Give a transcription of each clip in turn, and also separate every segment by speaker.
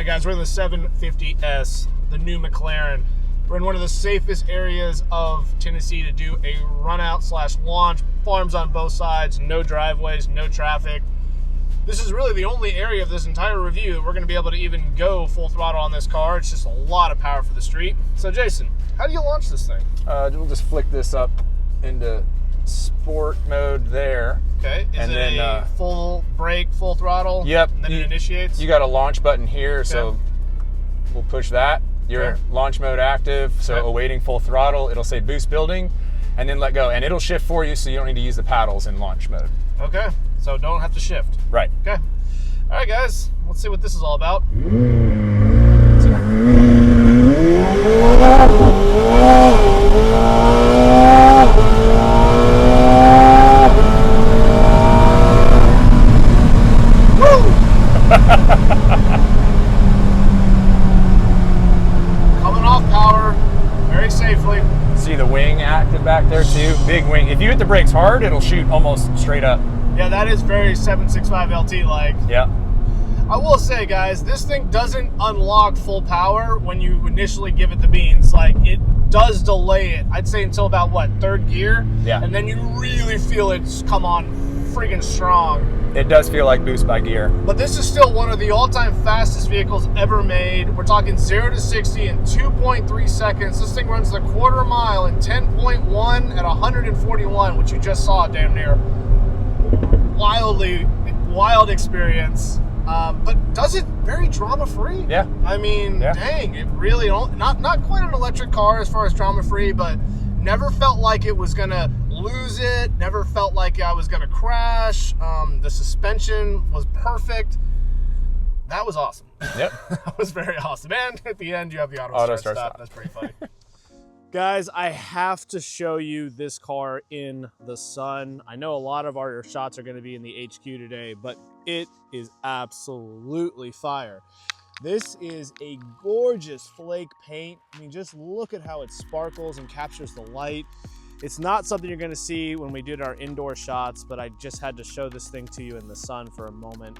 Speaker 1: right, guys, we're in the 750S, the new McLaren. We're in one of the safest areas of Tennessee to do a run out / launch. Farms on both sides, no driveways, no traffic. This is really the only area of this entire review that we're going to be able to even go full throttle on this car. It's just a lot of power for the street. So Jason, how do you launch this thing?
Speaker 2: We'll just flick this up into sport mode there.
Speaker 1: Okay, is it a full brake, full throttle?
Speaker 2: Yep.
Speaker 1: And then it initiates?
Speaker 2: You got a launch button here, so we'll push that. Your launch mode active, so awaiting full throttle. It'll say boost building, and then let go. And it'll shift for you, so you don't need to use the paddles in launch mode.
Speaker 1: Okay, so don't have to shift.
Speaker 2: Right.
Speaker 1: Okay. All right, guys, let's see what this is all about. Coming off power, very safely.
Speaker 2: See the wing active back there too, big wing. If you hit the brakes hard, it'll shoot almost straight up.
Speaker 1: Yeah, that is very 765 LT like.
Speaker 2: Yeah.
Speaker 1: I will say, guys, this thing doesn't unlock full power when you initially give it the beans. Like, it does delay it, I'd say, until about, what, third gear?
Speaker 2: Yeah.
Speaker 1: And then you really feel it come on freaking strong.
Speaker 2: It does feel like boost by gear.
Speaker 1: But this is still one of the all-time fastest vehicles ever made. We're talking 0 to 60 in 2.3 seconds. This thing runs the quarter mile in 10.1 at 141, which you just saw damn near. Wild experience. But does it very drama-free.
Speaker 2: Yeah.
Speaker 1: I mean, dang, it really not quite an electric car as far as drama-free, but never felt like it was gonna lose it. Never felt like I was gonna crash. The suspension was perfect. That was awesome.
Speaker 2: Yep.
Speaker 1: That was very awesome. And at the end, you have the auto start stop. That's pretty funny. Guys, I have to show you this car in the sun. I know a lot of our shots are going to be in the HQ today, but it is absolutely fire. This is a gorgeous flake paint. I mean, just look at how it sparkles and captures the light. It's not something you're going to see when we did our indoor shots, but I just had to show this thing to you in the sun for a moment.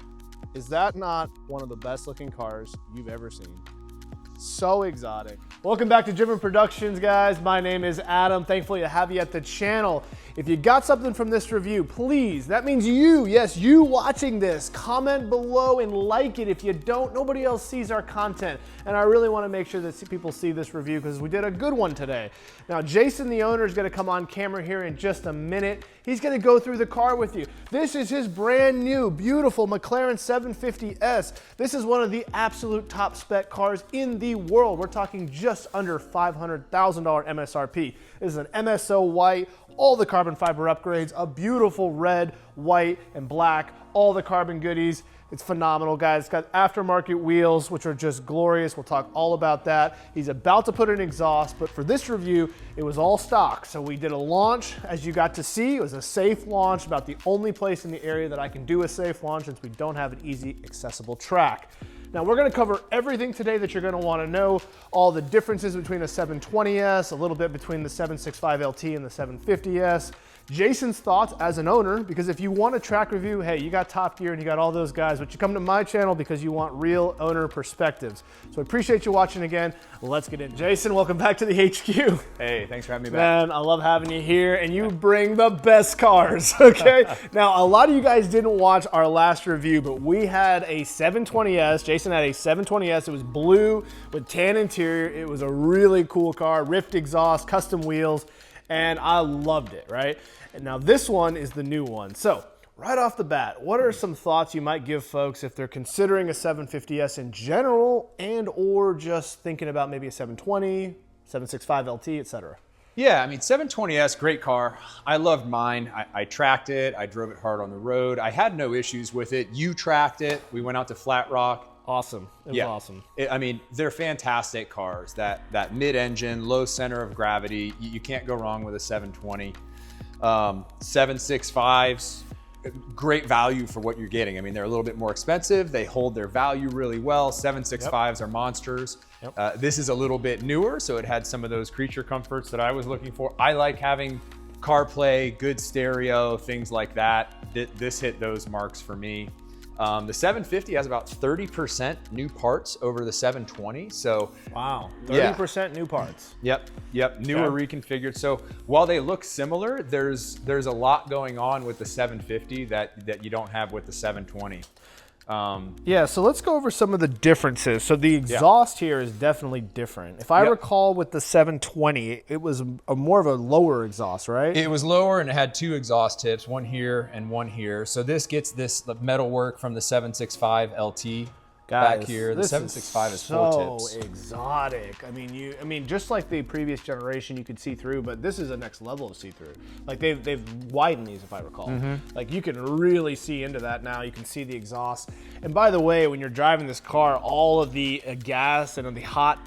Speaker 1: Is that not one of the best looking cars you've ever seen? So exotic. Welcome back to Driven Productions, guys. My name is Adam. Thankfully to have you at the channel. If you got something from this review, please, that means you, yes, you watching this, comment below and like it. If you don't, nobody else sees our content. And I really want to make sure that people see this review because we did a good one today. Now, Jason, the owner, is going to come on camera here in just a minute. He's going to go through the car with you. This is his brand new, beautiful McLaren 750S. This is one of the absolute top spec cars in the world. We're talking just under $500,000 MSRP. This is an MSO white, all the carbon fiber upgrades, a beautiful red, white, and black, all the carbon goodies. It's phenomenal, guys. It's got aftermarket wheels, which are just glorious. We'll talk all about that. He's about to put in exhaust, but for this review, it was all stock. So we did a launch, as you got to see. It was a safe launch, about the only place in the area that I can do a safe launch since we don't have an easy, accessible track. Now, we're going to cover everything today that you're going to want to know, all the differences between the 720S, a little bit between the 765 LT and the 750S, Jason's thoughts as an owner, because if you want a track review, hey, you got Top Gear and you got all those guys, but you come to my channel because you want real owner perspectives. So I appreciate you watching again. Let's get in. Jason, welcome back to the HQ.
Speaker 2: Hey, thanks for having me back.
Speaker 1: Man, I love having you here, and you bring the best cars, okay? Now, a lot of you guys didn't watch our last review, but we had a 720S. Jason had a 720S. It was blue with tan interior. It was a really cool car, rift exhaust, custom wheels, and I loved it, right? And now this one is the new one. So right off the bat, what are some thoughts you might give folks if they're considering a 750S in general and or just thinking about maybe a 720, 765 LT, etc.?
Speaker 2: Yeah, I mean, 720S, great car. I loved mine. I tracked it. I drove it hard on the road. I had no issues with it. You tracked it. We went out to Flat Rock.
Speaker 1: Awesome. It was awesome.
Speaker 2: I mean, they're fantastic cars. That mid-engine, low center of gravity, you can't go wrong with a 720. 765s, great value for what you're getting. I mean, they're a little bit more expensive. They hold their value really well. 765s are monsters. This is a little bit newer, so it had some of those creature comforts that I was looking for. I like having CarPlay, good stereo, things like that. This hit those marks for me. The 750 has about 30% new parts over the 720. So
Speaker 1: wow, 30% new parts.
Speaker 2: Yep, newer, reconfigured. So while they look similar, there's a lot going on with the 750 that you don't have with the 720.
Speaker 1: Yeah, so let's go over some of the differences. So the exhaust here is definitely different. If I recall with the 720, it was more of a lower exhaust, right?
Speaker 2: It was lower and it had 2 exhaust tips, one here and one here. So this gets this metal work from the 765 LT.
Speaker 1: Guys,
Speaker 2: back here, the 765 is 4 tips.
Speaker 1: So exotic. I mean, just like the previous generation, you could see through, but this is a next level of see through. Like they've widened these, if I recall. Like you can really see into that now. You can see the exhaust. And by the way, when you're driving this car, all of the gas and the hot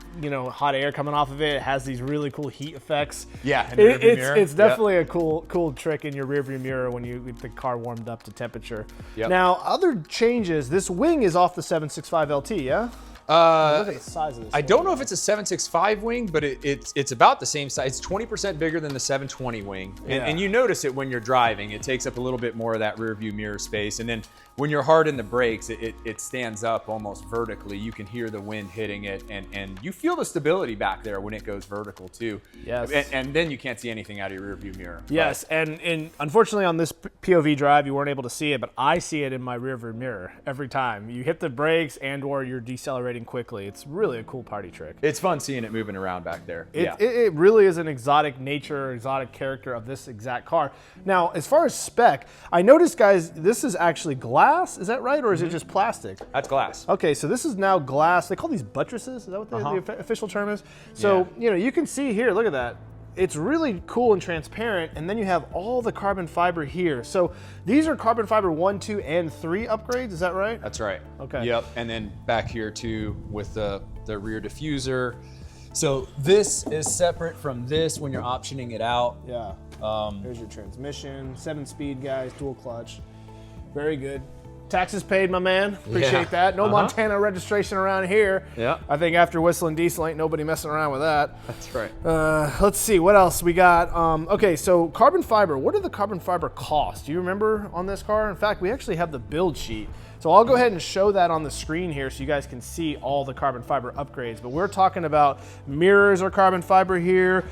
Speaker 1: air coming off of it has these really cool heat effects.
Speaker 2: Yeah,
Speaker 1: it's definitely a cool trick in your rearview mirror when you get the car warmed up to temperature. Now, other changes. This wing is off the 765 LT, yeah? Look at the size of this.
Speaker 2: I don't know if it's a 765 wing, but it's about the same size. It's 20% bigger than the 720 wing. And you notice it when you're driving. It takes up a little bit more of that rear view mirror space. And then when you're hard in the brakes, it stands up almost vertically. You can hear the wind hitting it, and you feel the stability back there when it goes vertical too.
Speaker 1: Yes.
Speaker 2: And then you can't see anything out of your rear view mirror.
Speaker 1: Yes, and unfortunately on this POV drive, you weren't able to see it, but I see it in my rear view mirror every time. You hit the brakes and or you're decelerating quickly. It's really a cool party trick.
Speaker 2: It's fun seeing it moving around back there.
Speaker 1: It really is an exotic nature, exotic character of this exact car. Now, as far as spec, I noticed, guys, this is actually glass. Is that right, or is it just plastic?
Speaker 2: That's glass.
Speaker 1: Okay, so this is now glass. They call these buttresses. Is that what the official term is? So you can see here. Look at that. It's really cool and transparent, and then you have all the carbon fiber here. So these are carbon fiber 1, 2, and 3 upgrades, is that right?
Speaker 2: That's right.
Speaker 1: Okay.
Speaker 2: Yep, and then back here too with the rear diffuser. So this is separate from this when you're optioning it out.
Speaker 1: Yeah. There's your transmission, 7-speed, guys, dual clutch. Very good. Taxes paid, my man. Appreciate that. No Montana registration around here.
Speaker 2: Yeah.
Speaker 1: I think after whistling diesel, ain't nobody messing around with that.
Speaker 2: That's right.
Speaker 1: Let's see, what else we got? Okay, so carbon fiber. What did the carbon fiber cost? Do you remember on this car? In fact, we actually have the build sheet. So I'll go ahead and show that on the screen here so you guys can see all the carbon fiber upgrades. But we're talking about mirrors are carbon fiber here.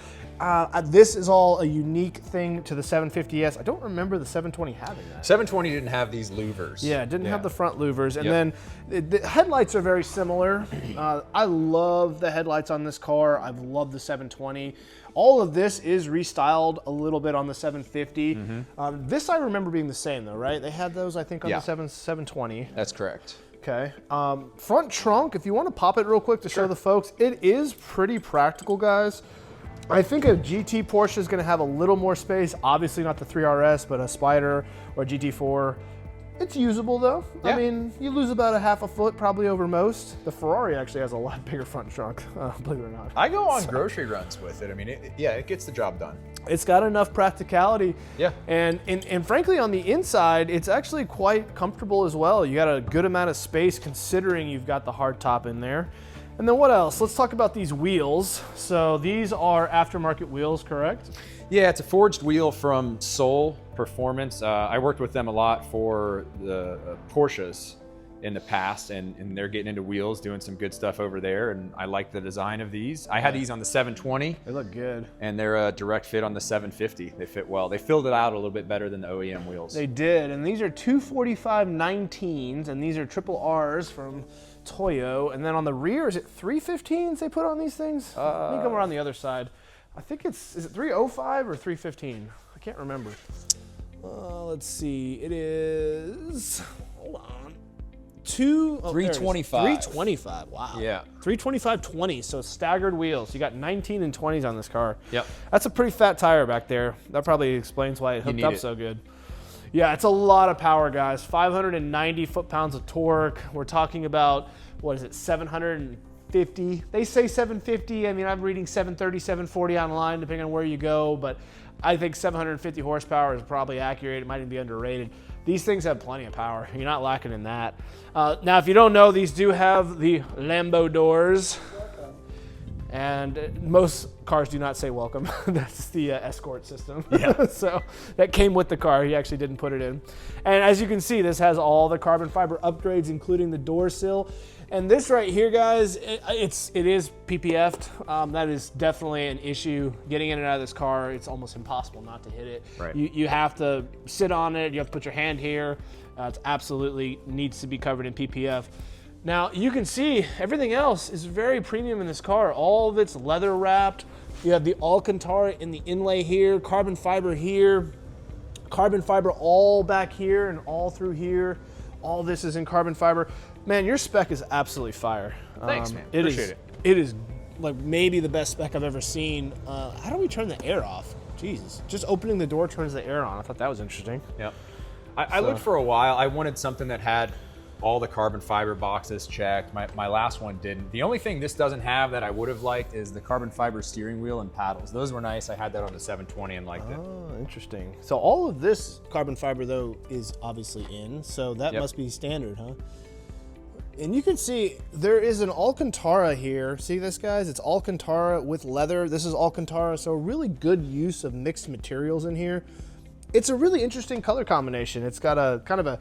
Speaker 1: This is all a unique thing to the 750S. I don't remember the 720 having that.
Speaker 2: 720 didn't have these louvers.
Speaker 1: Yeah, it didn't have the front louvers. And then the headlights are very similar. I love the headlights on this car. I've loved the 720. All of this is restyled a little bit on the 750. This I remember being the same though, right? They had those, I think, on the 720.
Speaker 2: That's correct.
Speaker 1: Okay. Front trunk, if you want to pop it real quick to show the folks, it is pretty practical, guys. I think a GT Porsche is going to have a little more space. Obviously not the 3RS, but a Spider or a GT4. It's usable though. I mean, you lose about a half a foot probably over most. The Ferrari actually has a lot bigger front trunk, believe it or not.
Speaker 2: I go on grocery runs with it. I mean, it gets the job done.
Speaker 1: It's got enough practicality.
Speaker 2: Yeah.
Speaker 1: And frankly, on the inside, it's actually quite comfortable as well. You got a good amount of space considering you've got the hard top in there. And then what else? Let's talk about these wheels. So these are aftermarket wheels, correct?
Speaker 2: Yeah, it's a forged wheel from Soul Performance. I worked with them a lot for the Porsches in the past, and they're getting into wheels, doing some good stuff over there, and I like the design of these. I had these on the 720.
Speaker 1: They look good.
Speaker 2: And they're a direct fit on the 750. They fit well. They filled it out a little bit better than the OEM wheels.
Speaker 1: They did, and these are 245 19s, and these are triple Rs from Toyo. And then on the rear, is it 315s they put on these things? Let me come around the other side. I think is it 305 or 315? I can't remember. Let's see, it is, hold on.
Speaker 2: 325.
Speaker 1: 325, wow.
Speaker 2: Yeah.
Speaker 1: 325 20, so staggered wheels. You got 19 and 20s on this car.
Speaker 2: Yep.
Speaker 1: That's a pretty fat tire back there. That probably explains why it hooked up so good. Yeah, it's a lot of power, guys. 590 foot-pounds of torque. We're talking about, what is it, 750? They say 750. I mean, I'm reading 730, 740 online, depending on where you go, but I think 750 horsepower is probably accurate. It might even be underrated. These things have plenty of power. You're not lacking in that. Now, if you don't know, these do have the Lambo doors. And most cars do not say welcome. That's the escort system.
Speaker 2: Yeah.
Speaker 1: So that came with the car. He actually didn't put it in. And as you can see, this has all the carbon fiber upgrades, including the door sill. And this right here, guys, it is PPF'd. That is definitely an issue. Getting in and out of this car, it's almost impossible not to hit it.
Speaker 2: Right.
Speaker 1: You have to sit on it. You have to put your hand here. It absolutely needs to be covered in PPF. Now, you can see everything else is very premium in this car. All of it's leather wrapped. You have the Alcantara in the inlay here, carbon fiber here, carbon fiber all back here and all through here. All this is in carbon fiber. Man, your spec is absolutely fire.
Speaker 2: Thanks, man. Appreciate it.
Speaker 1: It is like maybe the best spec I've ever seen. How do we turn the air off? Jesus. Just opening the door turns the air on. I thought that was interesting.
Speaker 2: Yep. I looked for a while. I wanted something that had all the carbon fiber boxes checked. My last one didn't. The only thing this doesn't have that I would have liked is the carbon fiber steering wheel and paddles. Those were nice. I had that on the 720 and liked it.
Speaker 1: Oh, interesting. So all of this carbon fiber, though, is obviously in. So that must be standard, huh? And you can see there is an Alcantara here. See this, guys? It's Alcantara with leather. This is Alcantara, so really good use of mixed materials in here. It's a really interesting color combination. It's got a kind of a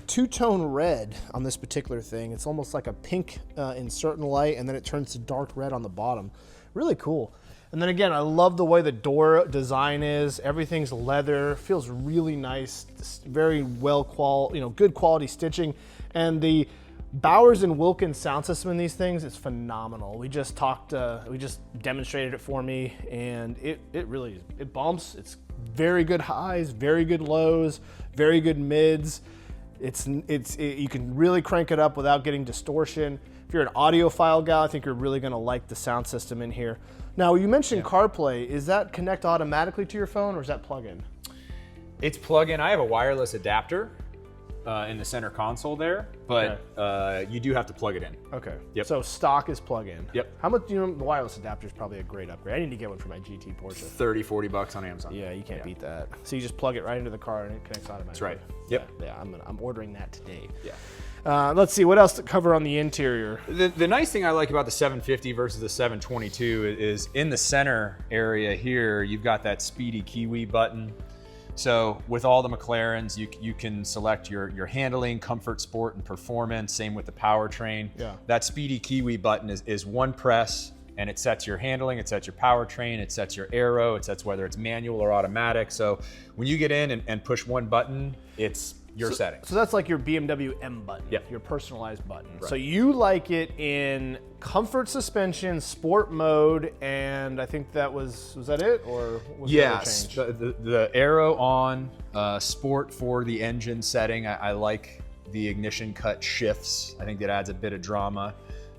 Speaker 1: two-tone red on this particular thing. It's almost like a pink in certain light, and then it turns to dark red on the bottom. Really cool. And then again, I love the way the door design is. Everything's leather, feels really nice. Very good quality stitching. And the Bowers and Wilkins sound system in these things is phenomenal. We just demonstrated it for me, and it really, it bumps. It's very good highs, very good lows, very good mids. You can really crank it up without getting distortion. If you're an audiophile guy, I think you're really gonna like the sound system in here. Now, you mentioned CarPlay. Is that connect automatically to your phone, or is that plug-in?
Speaker 2: It's plug-in. I have a wireless adapter in the center console there, but you do have to plug it in.
Speaker 1: Okay.
Speaker 2: Yep.
Speaker 1: So stock is plug-in.
Speaker 2: Yep.
Speaker 1: How much? The wireless adapter is probably a great upgrade. I need to get one for my GT Porsche.
Speaker 2: 30, 40 bucks on Amazon.
Speaker 1: Yeah, you can't beat that. So you just plug it right into the car and it connects automatically.
Speaker 2: That's right. Yep.
Speaker 1: Yeah, I'm ordering that today.
Speaker 2: Yeah.
Speaker 1: Let's see what else to cover on the interior.
Speaker 2: The nice thing I like about the 750 versus the 722 is in the center area here, you've got that speedy Kiwi button. So with all the McLarens, you can select your handling, comfort, sport, and performance. Same with the powertrain.
Speaker 1: Yeah.
Speaker 2: That speedy Kiwi button is one press, and it sets your handling, it sets your powertrain, it sets your aero, it sets whether it's manual or automatic. So when you get in and push one button, it's your settings.
Speaker 1: So that's like your BMW M button, your personalized button. Right. So you like it in comfort suspension, sport mode, and I think that was that it? Or was
Speaker 2: yes,
Speaker 1: there a change?
Speaker 2: The aero on, sport for the engine setting. I like the ignition cut shifts. I think that adds a bit of drama.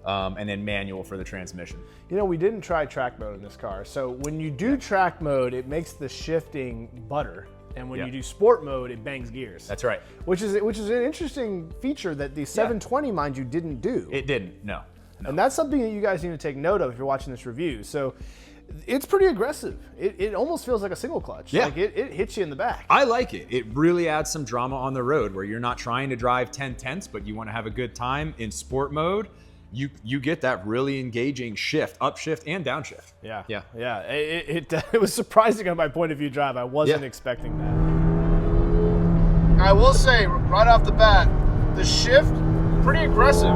Speaker 2: And then manual for the transmission.
Speaker 1: You know, we didn't try track mode in this car. So when you do track mode, it makes the shifting butter. And when you do sport mode, it bangs gears.
Speaker 2: That's right.
Speaker 1: Which is an interesting feature that the 720, mind you, didn't do.
Speaker 2: It didn't, no.
Speaker 1: And that's something that you guys need to take note of if you're watching this review. So it's pretty aggressive. It almost feels like a single clutch.
Speaker 2: Yeah.
Speaker 1: Like it hits you in the back.
Speaker 2: I like it. It really adds some drama on the road where you're not trying to drive 10/10ths, but you want to have a good time in sport mode. You get that really engaging shift, upshift and downshift.
Speaker 1: Yeah.
Speaker 2: Yeah.
Speaker 1: It was surprising on my point of view drive. I wasn't expecting that. I will say right off the bat, the shift, pretty aggressive.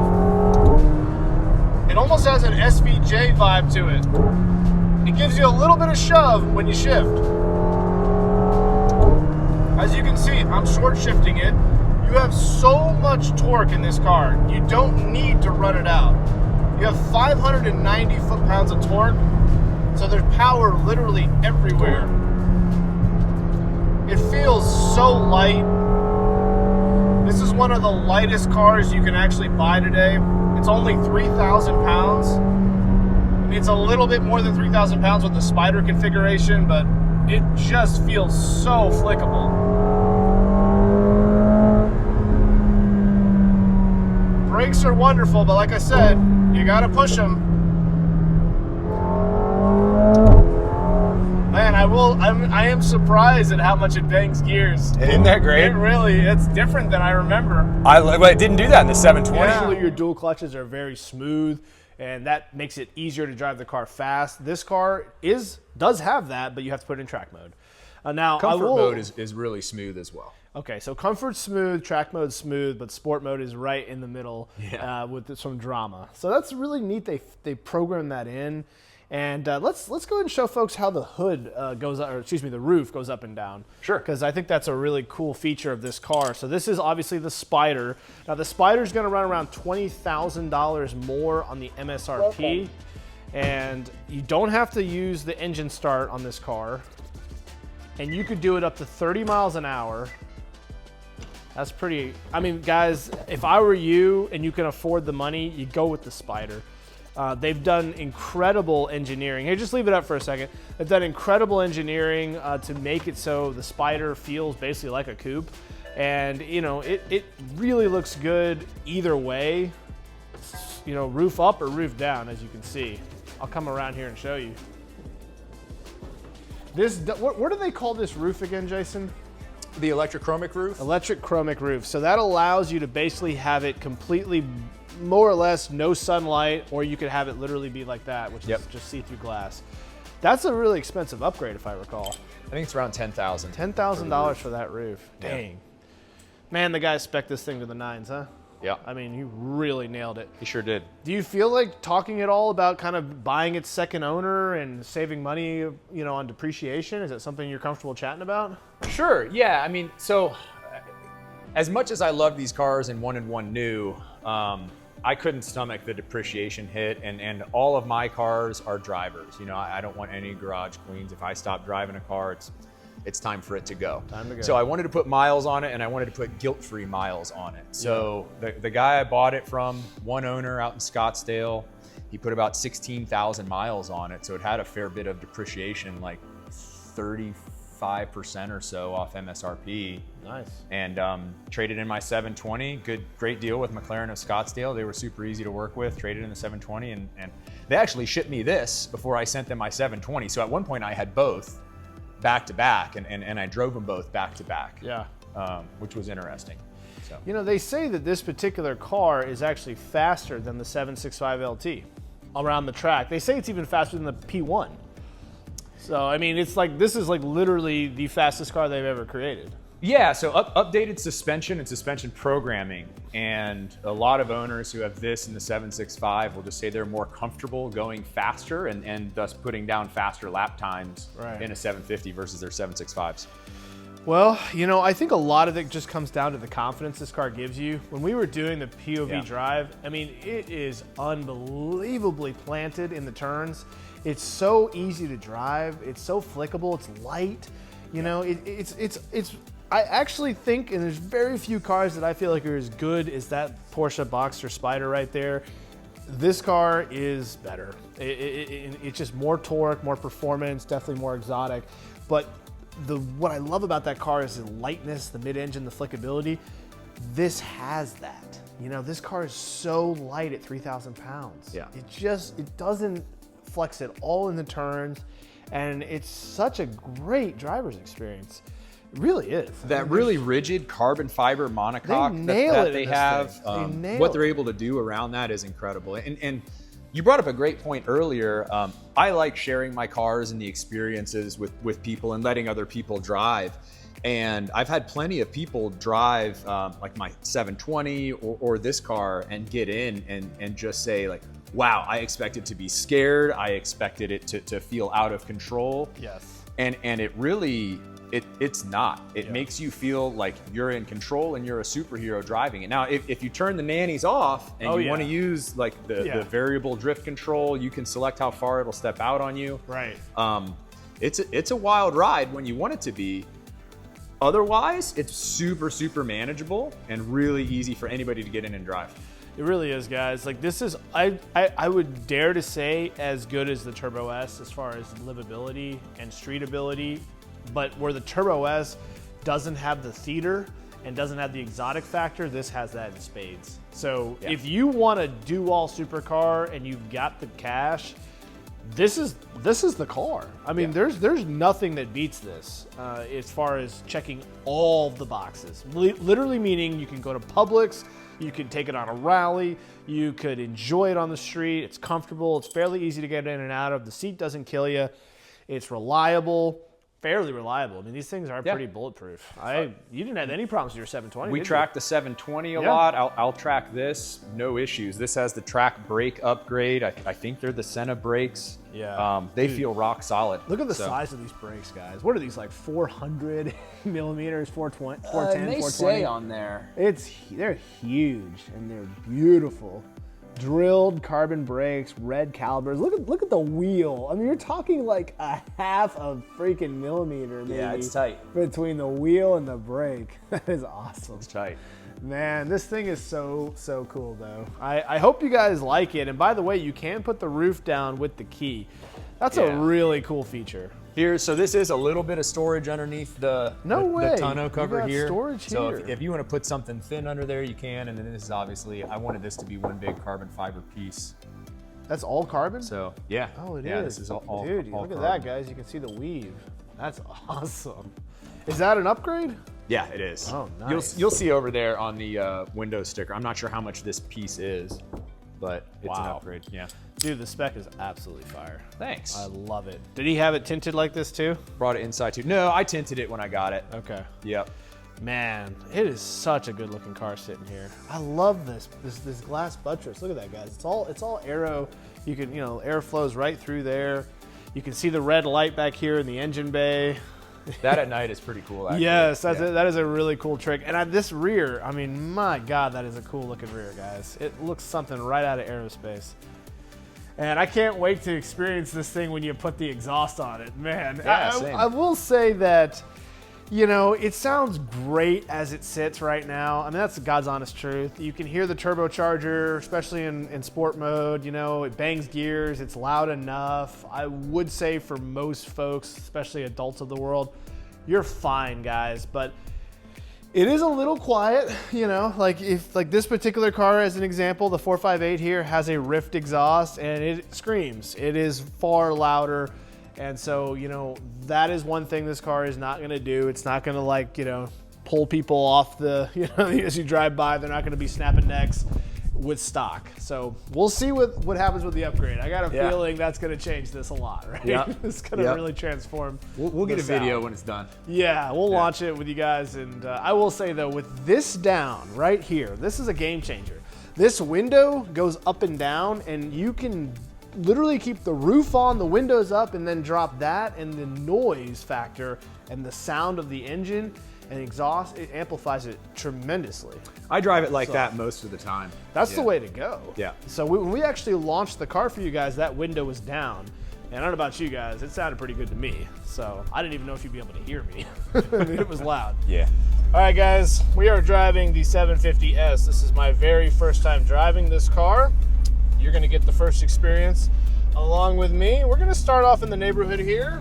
Speaker 1: It almost has an SVJ vibe to it. It gives you a little bit of shove when you shift. As you can see, I'm short shifting it. You have so much torque in this car, you don't need to run it out. You have 590 foot-pounds of torque, so there's power literally everywhere. It feels so light. This is one of the lightest cars you can actually buy today. It's only 3,000 pounds. I mean, it's a little bit more than 3,000 pounds with the Spider configuration, but it just feels so flickable. Brakes are wonderful, but like I said, you gotta push them. Man, I am surprised at how much it bangs gears.
Speaker 2: Isn't that great?
Speaker 1: It's different than I remember.
Speaker 2: It didn't do that in the 720.
Speaker 1: Usually your dual clutches are very smooth, and that makes it easier to drive the car fast. This car does have that, but you have to put it in track mode. Now,
Speaker 2: Comfort mode is really smooth as well.
Speaker 1: Okay, so comfort's smooth, track mode's smooth, but sport mode is right in the middle with some drama. So that's really neat. They programmed that in. And let's go ahead and show folks how the hood the roof goes up and down.
Speaker 2: Sure.
Speaker 1: Because I think that's a really cool feature of this car. So this is obviously the Spider. Now the Spider is going to run around $20,000 more on the MSRP. And you don't have to use the engine start on this car. And you could do it up to 30 miles an hour. That's pretty, I mean, guys, if I were you and you can afford the money, you go with the Spider. They've done incredible engineering. Hey, just leave it up for a second. They've done incredible engineering to make it so the Spider feels basically like a coupe. And, you know, it really looks good either way, you know, roof up or roof down, as you can see. I'll come around here and show you. What do they call this roof again, Jason?
Speaker 2: The electrochromic roof?
Speaker 1: Electrochromic roof. So that allows you to basically have it completely, more or less, no sunlight, or you could have it literally be like that, which is just see-through glass. That's a really expensive upgrade, if I recall.
Speaker 2: I think it's around $10,000.
Speaker 1: $10,000 for that roof. Dang. Man, the guy spec'd this thing to the nines, huh?
Speaker 2: Yeah.
Speaker 1: I mean, he really nailed it.
Speaker 2: He sure did.
Speaker 1: Do you feel like talking at all about kind of buying its second owner and saving money, you know, on depreciation? Is that something you're comfortable chatting about?
Speaker 2: Sure, yeah. I mean, so as much as I love these cars and one new, I couldn't stomach the depreciation hit, and all of my cars are drivers. You know, I don't want any garage queens. If I stop driving a car, it's time for it to go.
Speaker 1: Time to go.
Speaker 2: So I wanted to put miles on it, and I wanted to put guilt-free miles on it. So the guy I bought it from, one owner out in Scottsdale, he put about 16,000 miles on it. So it had a fair bit of depreciation, like 35% or so off MSRP.
Speaker 1: Nice.
Speaker 2: And traded in my 720. Great deal with McLaren of Scottsdale. They were super easy to work with. Traded in the 720, and they actually shipped me this before I sent them my 720. So at one point I had both back to back, and I drove them both back to back.
Speaker 1: Yeah.
Speaker 2: Which was interesting. So.
Speaker 1: You know, they say that this particular car is actually faster than the 765 LT around the track. They say it's even faster than the P1. So, I mean, it's like, this is like literally the fastest car they've ever created.
Speaker 2: Yeah, so updated suspension and suspension programming. And a lot of owners who have this in the 765 will just say they're more comfortable going faster and thus putting down faster lap times in a 750 versus their 765s.
Speaker 1: Well, you know, I think a lot of it just comes down to the confidence this car gives you. When we were doing the POV drive, I mean, it is unbelievably planted in the turns. It's so easy to drive. It's so flickable. It's light. You know, it's I actually think, and there's very few cars that I feel like are as good as that Porsche Boxster Spider right there. This car is better. It's just more torque, more performance, definitely more exotic. But what I love about that car is the lightness, the mid-engine, the flickability. This has that. You know, this car is so light at 3,000 pounds.
Speaker 2: Yeah.
Speaker 1: It doesn't flex at all in the turns, and it's such a great driver's experience. It really is.
Speaker 2: That really rigid carbon fiber monocoque that they have, what they're able to do around that is incredible. And you brought up a great point earlier. I like sharing my cars and the experiences with people and letting other people drive. And I've had plenty of people drive like my 720 or this car and get in and just say like, wow, I expected to be scared. I expected it to feel out of control.
Speaker 1: Yes.
Speaker 2: And it really, it's not. It makes you feel like you're in control and you're a superhero driving it. Now, if you turn the nannies off and you want to use like the variable drift control, you can select how far it'll step out on you.
Speaker 1: Right.
Speaker 2: It's a wild ride when you want it to be. Otherwise, it's super, super manageable and really easy for anybody to get in and drive.
Speaker 1: It really is, guys. Like this is, I would dare to say, as good as the Turbo S as far as livability and streetability, but where the Turbo S doesn't have the theater and doesn't have the exotic factor, this has that in spades. So if you want a do-all supercar and you've got the cash, this is the car. I mean, there's nothing that beats this as far as checking all of the boxes. Literally meaning you can go to Publix, you can take it on a rally, you could enjoy it on the street. It's comfortable. It's fairly easy to get in and out of. The seat doesn't kill you. It's reliable. Fairly reliable. I mean, these things are pretty bulletproof. You didn't have any problems with your 720.
Speaker 2: We track the 720 a lot. I'll track this, no issues. This has the track brake upgrade. I think they're the Senna brakes.
Speaker 1: Yeah.
Speaker 2: They feel rock solid.
Speaker 1: Look at the size of these brakes, guys. What are these, like 400 millimeters, 410, 420?
Speaker 3: They say on there.
Speaker 1: They're huge and they're beautiful. Drilled carbon brakes, red calipers. Look at the wheel. I mean, you're talking like a half of freaking millimeter, maybe.
Speaker 3: Yeah, it's tight.
Speaker 1: Between the wheel and the brake. That is awesome.
Speaker 2: It's tight.
Speaker 1: Man, this thing is so cool, though. I hope you guys like it. And by the way, you can put the roof down with the key. That's a really cool feature.
Speaker 2: Here, so this is a little bit of storage underneath the tonneau cover here.
Speaker 1: Storage
Speaker 2: so
Speaker 1: here.
Speaker 2: if you want to put something thin under there, you can. And then this is obviously, I wanted this to be one big carbon fiber piece.
Speaker 1: That's all carbon?
Speaker 2: So yeah.
Speaker 1: Oh, it is.
Speaker 2: Yeah, this is all
Speaker 1: Dude,
Speaker 2: all
Speaker 1: look
Speaker 2: carbon.
Speaker 1: at that, guys. You can see the weave. That's awesome. Is that an upgrade?
Speaker 2: Yeah, it is.
Speaker 1: Oh, nice.
Speaker 2: You'll see over there on the window sticker. I'm not sure how much this piece is, but it's an upgrade. Yeah.
Speaker 1: Dude, the spec is absolutely fire.
Speaker 2: Thanks.
Speaker 1: I love it. Did he have it tinted like this too?
Speaker 2: Brought it inside too. No, I tinted it when I got it.
Speaker 1: Okay.
Speaker 2: Yep.
Speaker 1: Man, it is such a good looking car sitting here. I love this glass buttress. Look at that, guys. It's all aero. You can, air flows right through there. You can see the red light back here in the engine bay.
Speaker 2: That at night is pretty cool, actually.
Speaker 1: Yes, that is a really cool trick. And this rear, I mean, my God, that is a cool looking rear, guys. It looks something right out of aerospace. And I can't wait to experience this thing when you put the exhaust on it, man.
Speaker 2: Yeah, same.
Speaker 1: I will say that, it sounds great as it sits right now. I mean, that's God's honest truth. You can hear the turbocharger, especially in sport mode. It bangs gears. It's loud enough. I would say for most folks, especially adults of the world, you're fine, guys. But it is a little quiet, like this particular car, as an example, the 458 here has a Rift exhaust and it screams. It is far louder. And so, that is one thing this car is not going to do. It's not going to pull people off as you drive by. They're not going to be snapping necks with stock. So we'll see what happens with the upgrade. I got a feeling that's going to change this a lot, right?
Speaker 2: Yeah.
Speaker 1: It's going to really transform.
Speaker 2: We'll get a video when it's done.
Speaker 1: Yeah, we'll launch it with you guys. And I will say, though, with this down right here, this is a game changer. This window goes up and down, and you can literally keep the roof on, the windows up, and then drop that, and the noise factor and the sound of the engine and exhaust, it amplifies it tremendously.
Speaker 2: I drive it like that most of the time.
Speaker 1: That's the way to go.
Speaker 2: Yeah.
Speaker 1: So when we actually launched the car for you guys, that window was down. And I don't know about you guys, it sounded pretty good to me. So I didn't even know if you'd be able to hear me. I mean, it was loud.
Speaker 2: Yeah.
Speaker 1: All right, guys, we are driving the 750S. This is my very first time driving this car. You're gonna get the first experience along with me. We're gonna start off in the neighborhood here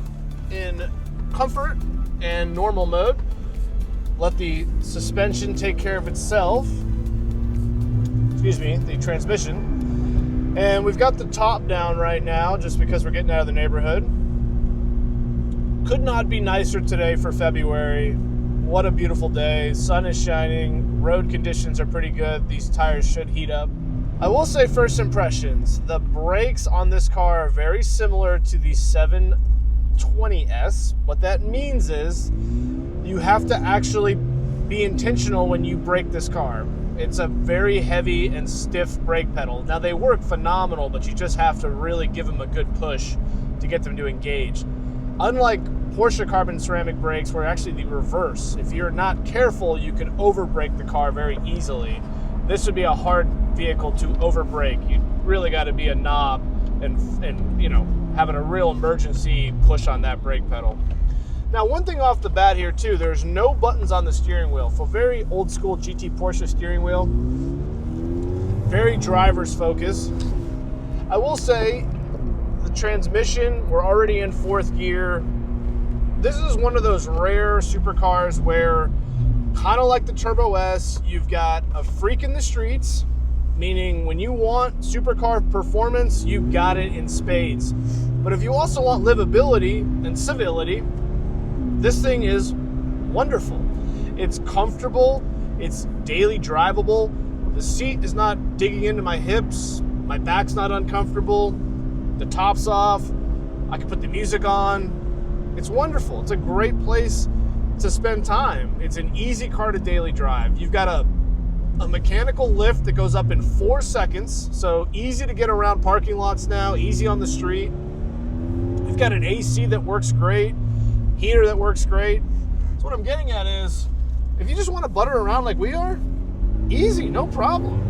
Speaker 1: in comfort and normal mode. Let the suspension take care of itself. Excuse me, the transmission. And we've got the top down right now just because we're getting out of the neighborhood. Could not be nicer today for February. What a beautiful day. Sun is shining. Road conditions are pretty good. These tires should heat up. I will say first impressions, the brakes on this car are very similar to the 720S. What that means is you have to actually be intentional when you brake this car. It's a very heavy and stiff brake pedal. Now they work phenomenal, but you just have to really give them a good push to get them to engage. Unlike Porsche carbon ceramic brakes, where actually the reverse, if you're not careful, you can over brake the car very easily. This would be a hard vehicle to over brake. You really got to be a knob and having a real emergency push on that brake pedal. Now, one thing off the bat here too, there's no buttons on the steering wheel. For very old school GT Porsche steering wheel, very driver's focus. I will say the transmission, we're already in 4th gear. This is one of those rare supercars where, kind of like the Turbo S, you've got a freak in the streets, meaning when you want supercar performance, you got it in spades. But if you also want livability and civility, this thing is wonderful. It's comfortable, it's daily drivable, the seat is not digging into my hips, my back's not uncomfortable, the top's off, I can put the music on. It's wonderful. It's a great place to spend time. It's an easy car to daily drive. You've got a mechanical lift that goes up in 4 seconds, so easy to get around parking lots now, easy on the street. You've got an AC that works great, heater that works great. So what I'm getting at is, if you just want to butter around like we are, easy, no problem.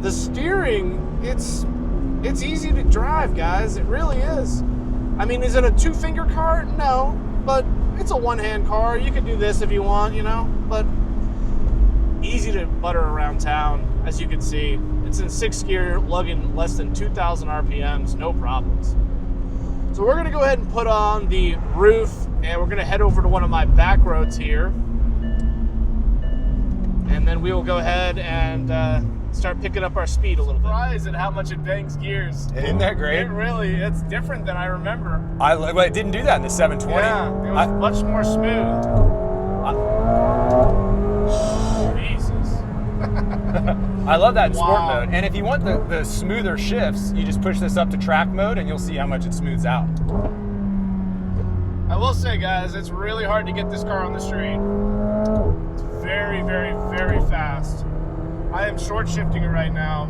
Speaker 1: The steering, it's easy to drive, guys. It really is. I mean, is it a 2-finger car? No, but it's a one-hand car. You can do this if you want, you know, but easy to butter around town, as you can see. It's in 6th gear, lugging less than 2,000 RPMs, no problems. So we're gonna go ahead and put on the roof, and we're gonna head over to one of my back roads here. And then we will go ahead and start picking up our speed a little bit. Surprised at how much it bangs gears.
Speaker 2: Isn't that great?
Speaker 1: It's different than I remember.
Speaker 2: It didn't do that in the 720.
Speaker 1: Yeah, it was much more smooth. Jesus.
Speaker 2: I love that in sport mode. And if you want the smoother shifts, you just push this up to track mode and you'll see how much it smooths out.
Speaker 1: I will say, guys, it's really hard to get this car on the street. It's very, very, very fast. I am short shifting it right now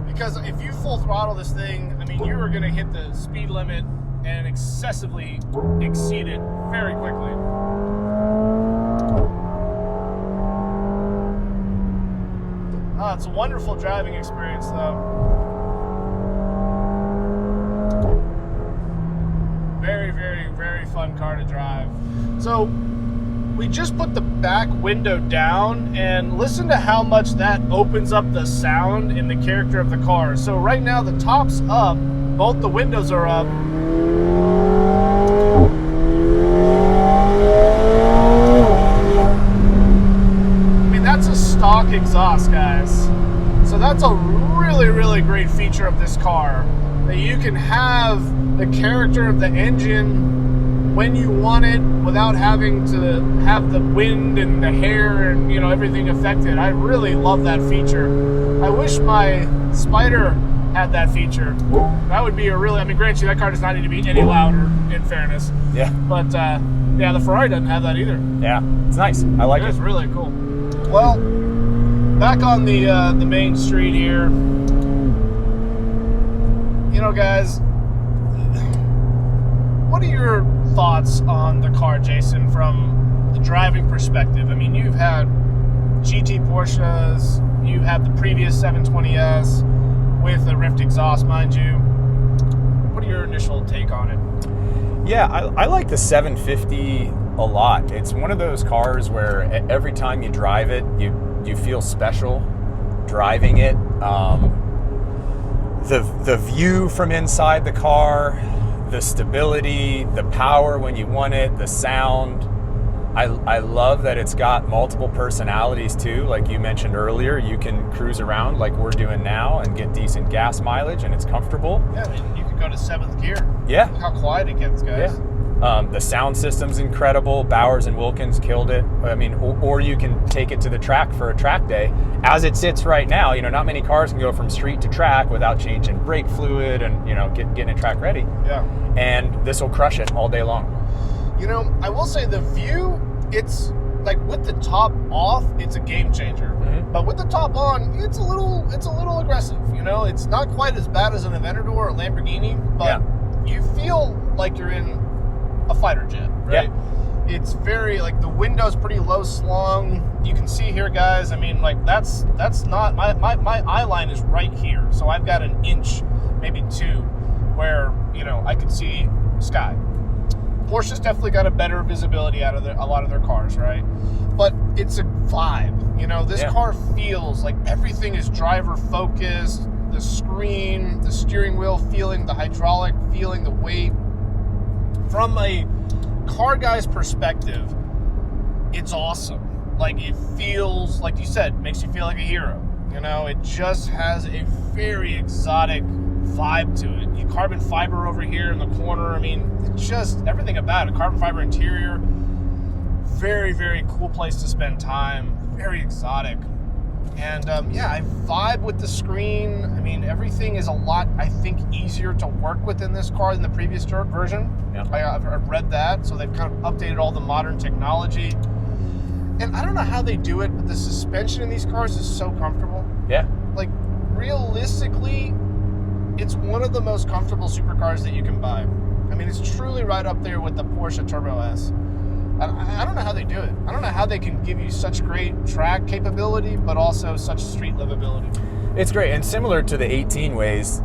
Speaker 1: because if you full throttle this thing, I mean, you are going to hit the speed limit and excessively exceed it very quickly. Oh, it's a wonderful driving experience, though. Very, very, very fun car to drive. So we just put the back window down, and listen to how much that opens up the sound in the character of the car. So right now the top's up, both the windows are up. I mean, that's a stock exhaust, guys. So that's a really, really great feature of this car, that you can have the character of the engine when you want it without having to have the wind and the hair and, you know, everything affected. I really love that feature. I wish my Spider had that feature. That would be a really, I mean, granted, that car does not need to be any louder, in fairness.
Speaker 2: Yeah.
Speaker 1: But yeah, the Ferrari doesn't have that either.
Speaker 2: Yeah, it's nice. I like it.
Speaker 1: It's really cool. Well, back on the main street here. You know, guys, what are your thoughts on the car, Jason, from the driving perspective? I mean, you've had GT Porsches, you've had the previous 720S with a Rift exhaust, mind you. What are your initial take on it?
Speaker 2: Yeah, I like the 750 a lot. It's one of those cars where every time you drive it, you feel special driving it. The view from inside the car, the stability, the power when you want it, the sound. I love that it's got multiple personalities too. Like you mentioned earlier, you can cruise around like we're doing now and get decent gas mileage, and it's comfortable.
Speaker 1: Yeah, I mean, you can go to 7th gear.
Speaker 2: Yeah.
Speaker 1: Look how quiet it gets, guys.
Speaker 2: Yeah. The sound system's incredible. Bowers and Wilkins killed it. I mean, or you can take it to the track for a track day. As it sits right now, you know, not many cars can go from street to track without changing brake fluid and, you know, getting it track ready.
Speaker 1: Yeah.
Speaker 2: And this will crush it all day long.
Speaker 1: You know, I will say the view, it's like with the top off, it's a game changer. Mm-hmm. But with the top on, it's a little aggressive. You know, it's not quite as bad as an Aventador or a Lamborghini, but you feel like you're in a fighter jet, right? Yeah. It's very, like, the window's pretty low slung. You can see here, guys, I mean, like, that's not, my eye line is right here. So I've got an inch, maybe 2, where, you know, I can see sky. Porsche's definitely got a better visibility out of a lot of their cars, right? But it's a vibe. You know, this car feels like everything is driver focused. The screen, the steering wheel feeling, the hydraulic feeling, the weight. From a car guy's perspective, it's awesome. like it feels, like you said, makes you feel like a hero. You know, it just has a very exotic vibe to it. You carbon fiber over here in the corner. I mean, it's just everything about it. Carbon fiber interior, very, very cool place to spend time. Very exotic. And yeah, I vibe with the screen. I mean, everything is a lot, I think, easier to work with in this car than the previous version.
Speaker 2: Yeah.
Speaker 1: I've read that. So they've kind of updated all the modern technology. And I don't know how they do it, but the suspension in these cars is so comfortable.
Speaker 2: Yeah.
Speaker 1: Like, realistically, it's one of the most comfortable supercars that you can buy. I mean, it's truly right up there with the Porsche Turbo S. I don't know how they do it. I don't know how they can give you such great track capability, but also such street livability.
Speaker 2: It's great, and similar to the 18-ways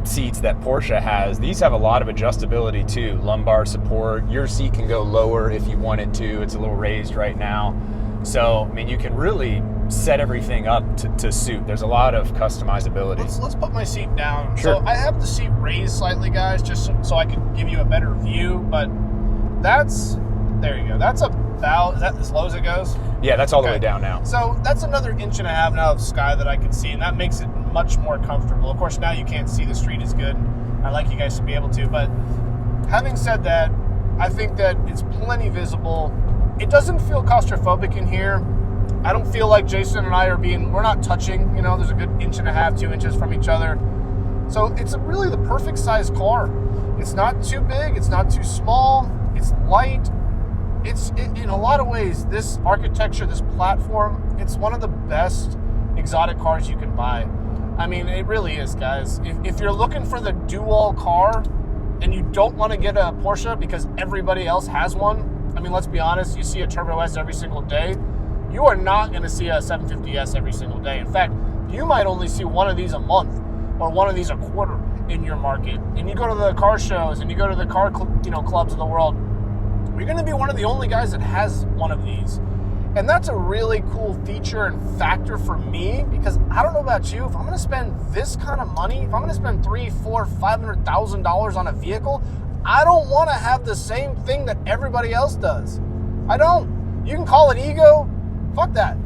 Speaker 2: seats that Porsche has, these have a lot of adjustability too. Lumbar support, your seat can go lower if you want it to. It's a little raised right now. So, I mean, you can really set everything up to suit. There's a lot of customizability.
Speaker 1: Let's put my seat down.
Speaker 2: Sure.
Speaker 1: So I have the seat raised slightly, guys, just so I can give you a better view, but there you go. That's about, is that as low as it goes?
Speaker 2: Yeah, that's all the way down now.
Speaker 1: So that's another 1.5 inches now of sky that I can see, and that makes it much more comfortable. Of course, now you can't see the street as good. I'd like you guys to be able to, but having said that, I think that it's plenty visible. It doesn't feel claustrophobic in here. I don't feel like Jason and I we're not touching, you know, there's a good 1.5 inches, 2 inches from each other. So it's really the perfect size car. It's not too big, it's not too small, it's light. It's in a lot of ways, this architecture, this platform, it's one of the best exotic cars you can buy. I mean, it really is, guys. If you're looking for the do-all car and you don't want to get a Porsche because everybody else has one, I mean, let's be honest, you see a Turbo S every single day. You are not going to see a 750S every single day. In fact, you might only see one of these a month or one of these a quarter in your market. And you go to the car shows and you go to the car clubs of the world, you're going to be one of the only guys that has one of these. And that's a really cool feature and factor for me, because I don't know about you, if I'm going to spend this kind of money, if I'm going to spend $300,000, $400,000, $500,000 on a vehicle, I don't want to have the same thing that everybody else does. I don't. You can call it ego. Fuck that.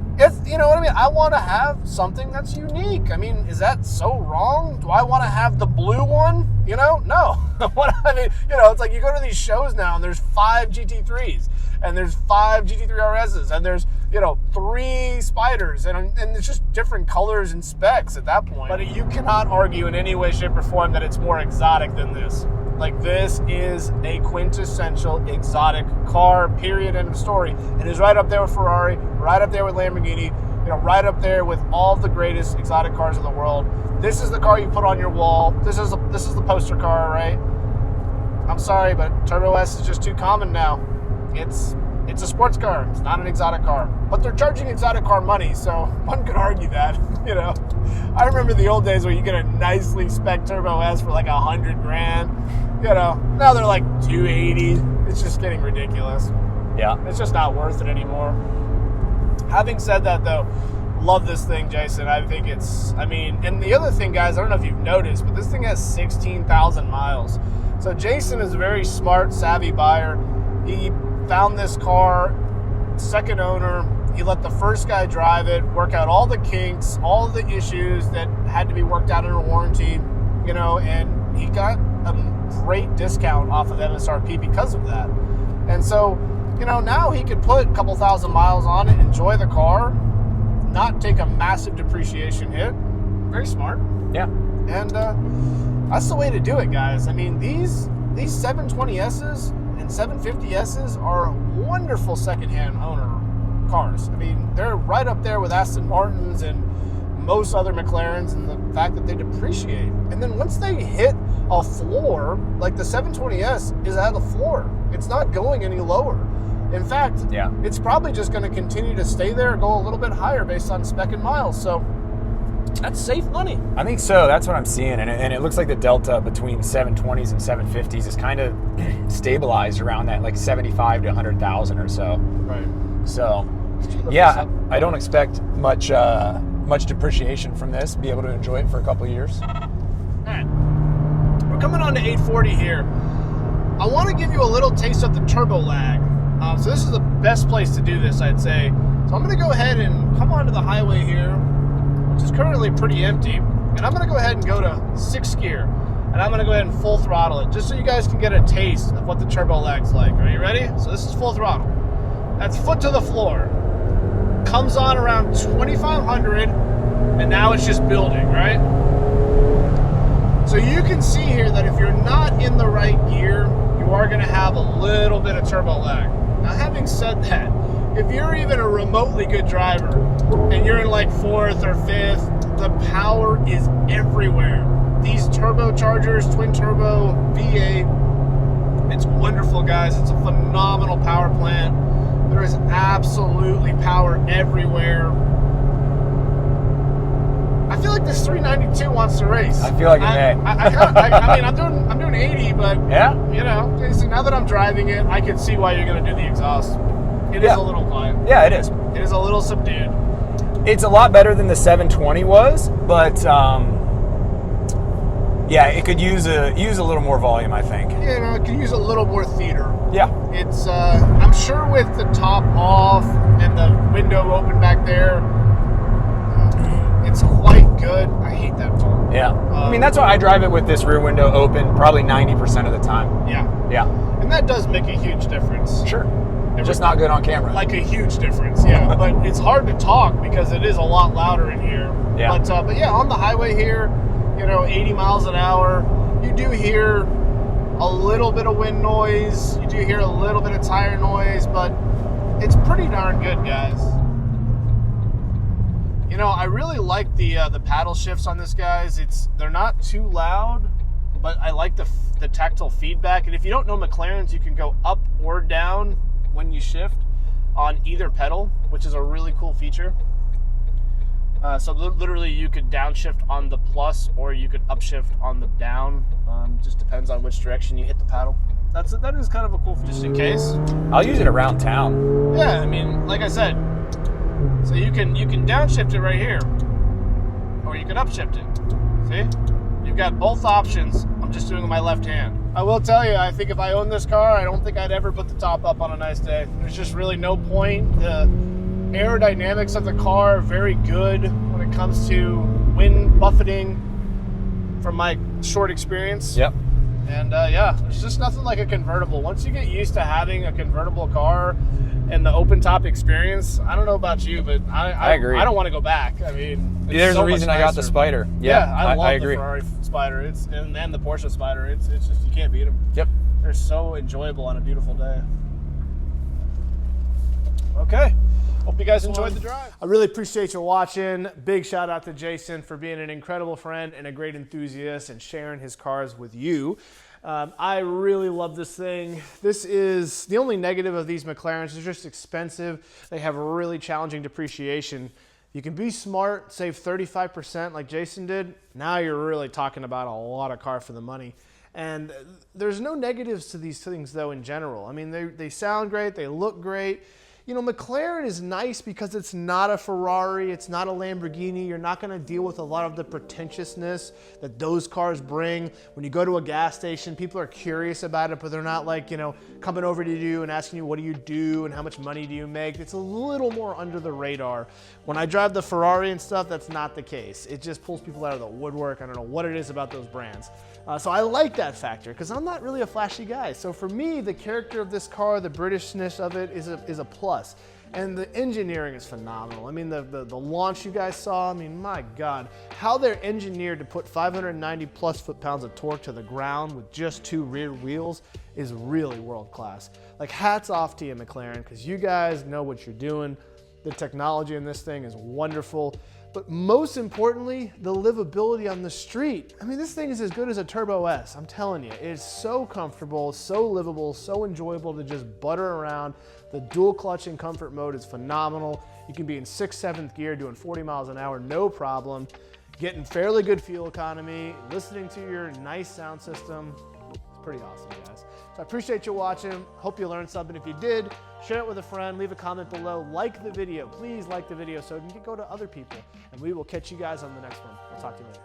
Speaker 1: You know what I mean? I want to have something that's unique. I mean, is that so wrong? Do I want to have the blue one? You know, no. I mean, you know, it's like you go to these shows now and there's 5 GT3s and there's 5 GT3 RSs and there's, you know, 3 Spiders and it's just different colors and specs at that point. But you cannot argue in any way, shape, or form that it's more exotic than this. Like, this is a quintessential exotic car, period, end of story. It is right up there with Ferrari, right up there with Lamborghini, you know, right up there with all the greatest exotic cars in the world. This is the car you put on your wall. This is the poster car, right? I'm sorry, but Turbo S is just too common now. It's a sports car. It's not an exotic car. But they're charging exotic car money, so one could argue that, you know. I remember the old days where you get a nicely spec Turbo S for like $100,000. You know, now they're like $280,000. It's just getting ridiculous.
Speaker 2: Yeah.
Speaker 1: It's just not worth it anymore. Having said that, though, love this thing, Jason. I think and the other thing, guys, I don't know if you've noticed, but this thing has 16,000 miles. So Jason is a very smart, savvy buyer. He found this car, second owner. He let the first guy drive it, work out all the kinks, all the issues that had to be worked out in a warranty, you know, and he got a great discount off of MSRP because of that. And so, you know, now he could put a couple thousand miles on it, enjoy the car, not take a massive depreciation hit. Very smart.
Speaker 2: Yeah.
Speaker 1: And that's the way to do it, guys. I mean, these 720Ss and 750Ss are wonderful secondhand owner cars. I mean, they're right up there with Aston Martins and most other McLarens, and the fact that they depreciate. And then once they hit a floor, like the 720S is at a floor. It's not going any lower. In fact, it's probably just going to continue to stay there, go a little bit higher based on spec and miles. So that's safe money.
Speaker 2: I think so. That's what I'm seeing. And it looks like the delta between 720s and 750s is kind of stabilized around that, like 75 to 100,000 or so.
Speaker 1: Right.
Speaker 2: So, yeah, I don't expect much depreciation from this. Be able to enjoy it for a couple of years.
Speaker 1: All right. We're coming on to 840 here. I want to give you a little taste of the turbo lag. So this is the best place to do this, I'd say. So So I'm gonna go ahead and come onto the highway here, which is currently pretty empty. And I'm gonna go ahead and go to 6th gear. And I'm gonna go ahead and full throttle it, just so you guys can get a taste of what the turbo lag's like. Are you ready? So this is full throttle. That's foot to the floor. Comes on around 2,500, and now it's just building, right? So you can see here that if you're not in the right gear, you are gonna have a little bit of turbo lag. Now, having said that, if you're even a remotely good driver, and you're in like 4th or 5th, the power is everywhere. These turbochargers, twin turbo, V8, it's wonderful, guys. It's a phenomenal power plant. There is absolutely power everywhere. I feel like this 392 wants to race.
Speaker 2: I feel like it may.
Speaker 1: I mean, I'm doing 80, but
Speaker 2: yeah,
Speaker 1: you know, so now that I'm driving it, I can see why you're going to do the exhaust. It is a little quiet.
Speaker 2: Yeah, it is.
Speaker 1: It is a little subdued.
Speaker 3: It's a lot better than the 720 was, but yeah, it could use a little more volume, I think.
Speaker 1: You know, it could use a little more theater.
Speaker 3: Yeah.
Speaker 1: It's, I'm sure with the top off and the window open back there, it's quite good. I hate that phone.
Speaker 3: Yeah. I mean, that's why I drive it with this rear window open probably 90% of the time.
Speaker 1: Yeah.
Speaker 3: Yeah.
Speaker 1: And that does make a huge difference.
Speaker 3: Sure. Just not good on camera.
Speaker 1: Like a huge difference, yeah. But it's hard to talk because it is a lot louder in here.
Speaker 3: Yeah.
Speaker 1: But yeah, on the highway here, you know, 80 miles an hour, you do hear a little bit of wind noise, you do hear a little bit of tire noise, but it's pretty darn good, guys. You know, I really like the paddle shifts on this, guys. They're not too loud, but I like the tactile feedback. And if you don't know McLarens, you can go up or down when you shift on either pedal, which is a really cool feature. So literally you could downshift on the plus or you could upshift on the down. Just depends on which direction you hit the paddle. That is kind of a cool, just in case.
Speaker 3: I'll use it around town.
Speaker 1: Yeah, I mean, like I said, so you can downshift it right here, or you can upshift it. See? You've got both options. I'm just doing it with my left hand. I will tell you, I think if I owned this car, I don't think I'd ever put the top up on a nice day. There's just really no point. The aerodynamics of the car are very good when it comes to wind buffeting from my short experience.
Speaker 3: Yep.
Speaker 1: And yeah, there's just nothing like a convertible. Once you get used to having a convertible car and the open top experience, I don't know about you, but I agree. I don't want to go back. I mean,
Speaker 3: there's a reason I got the Spider.
Speaker 1: Yeah, I love the Ferrari Spider. And the Porsche Spider. It's just, you can't beat them.
Speaker 3: Yep.
Speaker 1: They're so enjoyable on a beautiful day. Okay. Hope you guys enjoyed the drive. I really appreciate you watching. Big shout out to Jason for being an incredible friend and a great enthusiast and sharing his cars with you. I really love this thing. This is the only negative of these McLarens. They're just expensive. They have really challenging depreciation. You can be smart, save 35% like Jason did. Now you're really talking about a lot of car for the money. And there's no negatives to these things though in general. I mean, they sound great, they look great. You know, McLaren is nice because it's not a Ferrari, it's not a Lamborghini. You're not going to deal with a lot of the pretentiousness that those cars bring. When you go to a gas station, people are curious about it, but they're not like, you know, coming over to you and asking you, what do you do and how much money do you make? It's a little more under the radar. When I drive the Ferrari and stuff, that's not the case. It just pulls people out of the woodwork. I don't know what it is about those brands. So I like that factor because I'm not really a flashy guy. So for me, the character of this car, the Britishness of it is a plus. And the engineering is phenomenal. I mean, the launch you guys saw, I mean, my God, how they're engineered to put 590 plus foot-pounds of torque to the ground with just 2 rear wheels is really world-class. Like, hats off to you, McLaren, because you guys know what you're doing. The technology in this thing is wonderful. But most importantly, the livability on the street. I mean, this thing is as good as a Turbo S. I'm telling you, it's so comfortable, so livable, so enjoyable to just butter around. The dual clutch in comfort mode is phenomenal. You can be in 6th, 7th gear doing 40 miles an hour, no problem. Getting fairly good fuel economy, listening to your nice sound system. It's pretty awesome, guys. So I appreciate you watching. Hope you learned something. If you did, share it with a friend, leave a comment below, like the video. Please like the video so it can go to other people. And we will catch you guys on the next one. We'll talk to you later.